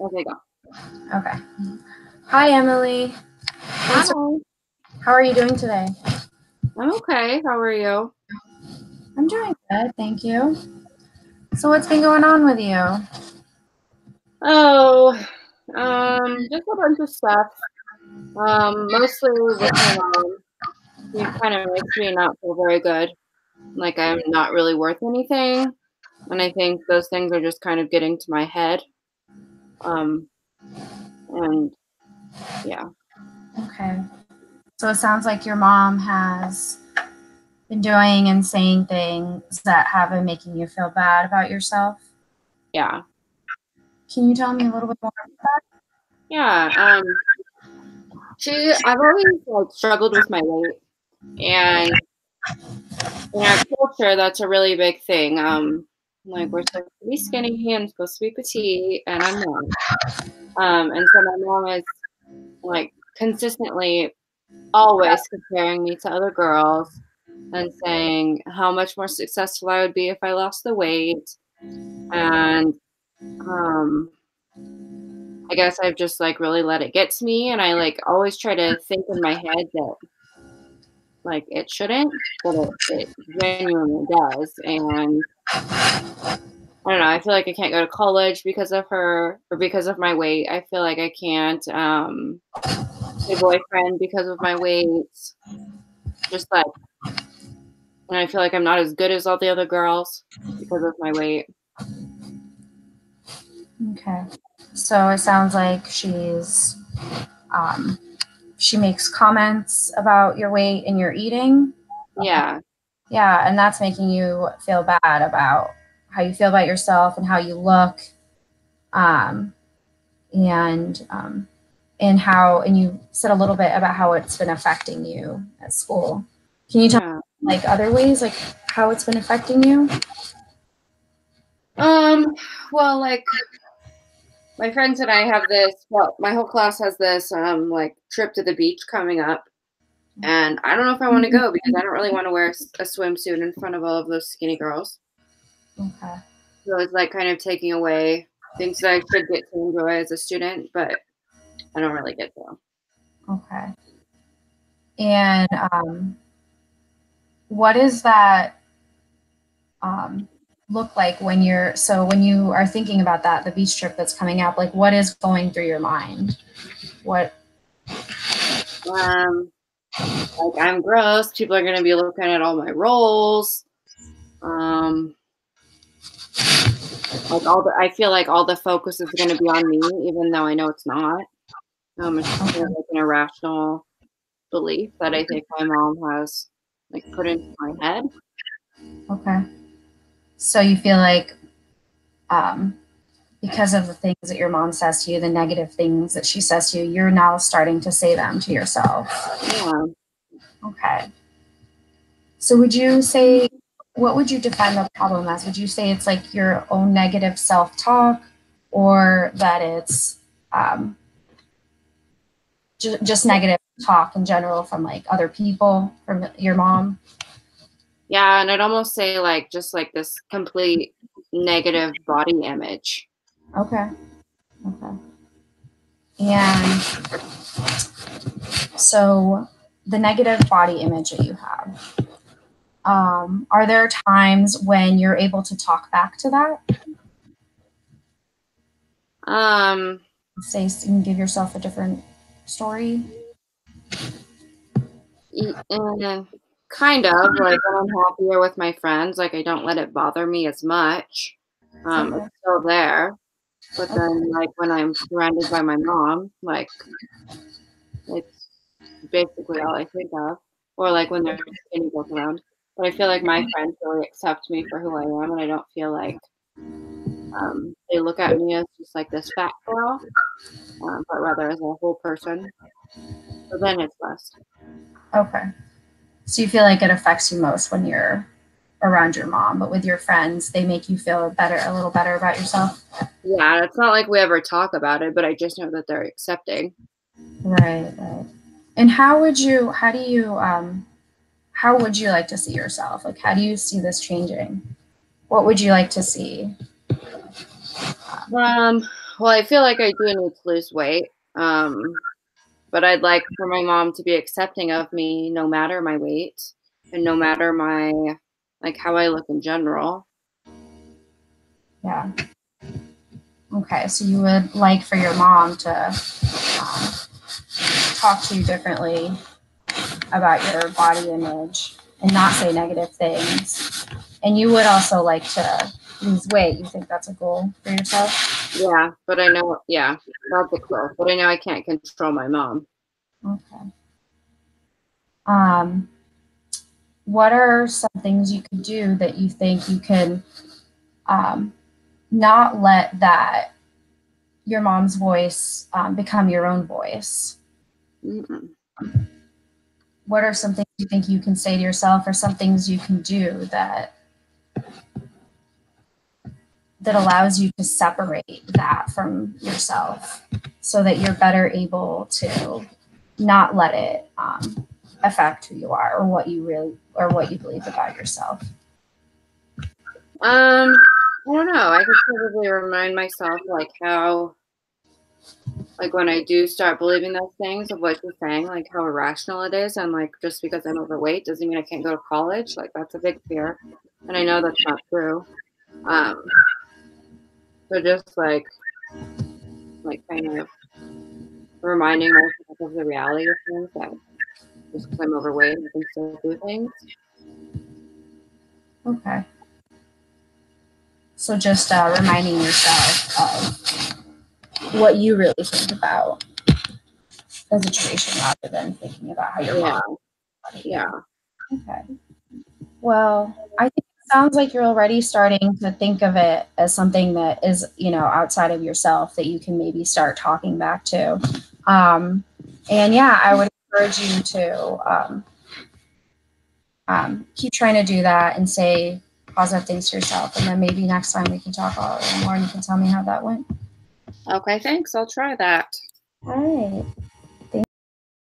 Okay, go. Okay. Hi, Emily. Thanks. Hi, How are you doing today? I'm okay. How are you? I'm doing good, thank you. So, what's been going on with you? Oh, just a bunch of stuff. Mostly with my mom. She kind of makes me not feel very good. Like I'm not really worth anything. And I think those things are just kind of getting to my head. Um, and yeah. Okay. So, it sounds like your mom has been doing and saying things that have been making you feel bad about yourself. Yeah. Can you tell me a little bit more about Yeah. I've always like struggled with my weight, and in our culture, that's a really big thing. Like we're supposed to be skinny and supposed to be petite, and I'm not. And so my mom is like consistently always comparing me to other girls and saying how much more successful I would be if I lost the weight. And um, I guess I've just like really let it get to me, and I like always try to think in my head that like it shouldn't, but it genuinely does. And I don't know. I feel like I can't go to college because of her or because of my weight. I feel like I can't get a boyfriend because of my weight. Just like, and I feel like I'm not as good as all the other girls because of my weight. that? Okay. So, it sounds like um, she makes comments about your weight and your eating. Yeah, Yeah, and that's making you feel bad about how you feel about yourself and how you look, um, and you said a little bit about how it's been affecting you at school. Can you tell yeah. me like other ways, like how it's been affecting you? Um, well, like my friends and I have this. Well, my whole class has this like trip to the beach coming up, and I don't know if I want to go because I don't really want to wear a swimsuit in front of all of those skinny girls. Okay. So it's like kind of taking away things that I should get to enjoy as a student, but I don't really get to. Okay. And what does that um, look like when you are thinking about the beach trip that's coming up? Like, what is going through your mind? What Um, like I'm gross. People are gonna be looking at all my rolls. Um, I feel like all the focus is gonna be on me, even though I know it's not. It's just kind of like an irrational belief that I think my mom has like put into my head. Okay. So you feel like um, because of the things that your mom says to you, the negative things that she says to you, you're now starting to say them to yourself. Yeah. Okay. So would you say, what would you define the problem as? Would you say it's like your own negative self talk, or that it's um, just negative talk in general from like other people, from your mom? Yeah, and I'd almost say like just like this complete negative body image. Okay. Okay. And so the negative body image that you have, are there times when you're able to talk back to that? Um, Say, you can give yourself a different story. kind of like when I'm happier with my friends, like I don't let it bother me as much. It's Okay. still there, but Okay. then like when I'm surrounded by my mom, like it's basically all I think of. Or like when there's skinny girls around. But I feel like my friends really accept me for who I am, and I don't feel like they look at me as just like this fat girl, but rather as a whole person. So then it's less. Okay. So you feel like it affects you most when you're around your mom, but with your friends, they make you feel a little better about yourself. Yeah, it's not like we ever talk about it, but I just know that they're accepting. Right. Right. And how would you like to see yourself? Like, how do you see this changing? What would you like to see? Um, Well, I feel like I do need to lose weight. But I'd like for my mom to be accepting of me no matter my weight and no matter my like how I look in general. Yeah. Okay, so you would like for your mom to talk to you differently about your body image and not say negative things. And you would also like to lose weight. You think that's a goal for yourself? Yeah, but I know, yeah, that's a goal. But I know I can't control my mom. Okay. Um, what are some things you could do that you think you can not let that your mom's voice become your own voice? Mm-mm. What are some things you think you can say to yourself, or some things you can do that allows you to separate that from yourself so that you're better able to not let it affect who you are or what you believe about yourself? I don't know. I could probably remind myself like how like when I do start believing those things of what you're saying, like how irrational it is, and like just because I'm overweight doesn't mean I can't go to college. Like that's a big fear, and I know that's not true. Um, so just like kind of reminding myself of the reality of things that just because I'm overweight, I can still do things. Okay. So just reminding yourself of what you really think about the situation rather than thinking about how your Yeah, mom. yeah, Okay. Well, I think it sounds like you're already starting to think of it as something that is, outside of yourself that you can maybe start talking back to. And yeah, I would encourage you to keep trying to do that and say positive things to yourself. And then maybe next time we can talk a little more and you can tell me how that went. okay, thanks. I'll try that. All right.